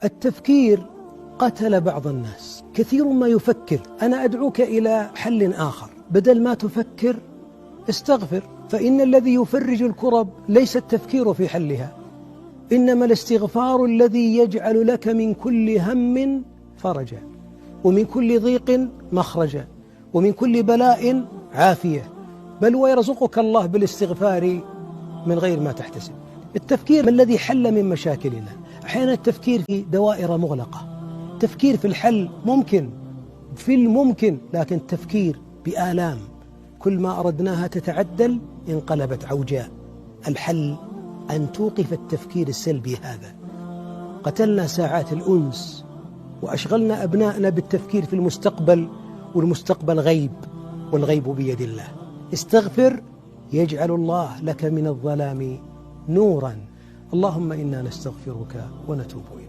التفكير قتل بعض الناس. كثير ما يفكر. أنا أدعوك إلى حل آخر، بدل ما تفكر استغفر، فإن الذي يفرج الكرب ليس التفكير في حلها، إنما الاستغفار الذي يجعل لك من كل هم فرجا، ومن كل ضيق مخرجا، ومن كل بلاء عافية، بل ويرزقك الله بالاستغفار من غير ما تحتسب. التفكير ما الذي حل من مشاكلنا. أحيانا التفكير في دوائر مغلقة، تفكير في الحل ممكن في الممكن، لكن التفكير بآلام كل ما أردناها تتعدل انقلبت عوجاء. الحل أن توقف التفكير السلبي هذا. قتلنا ساعات الأنس وأشغلنا أبنائنا بالتفكير في المستقبل، والمستقبل غيب، والغيب بيد الله. استغفر يجعل الله لك من الظلام نورا. اللهم إنا نستغفرك ونتوب إليك.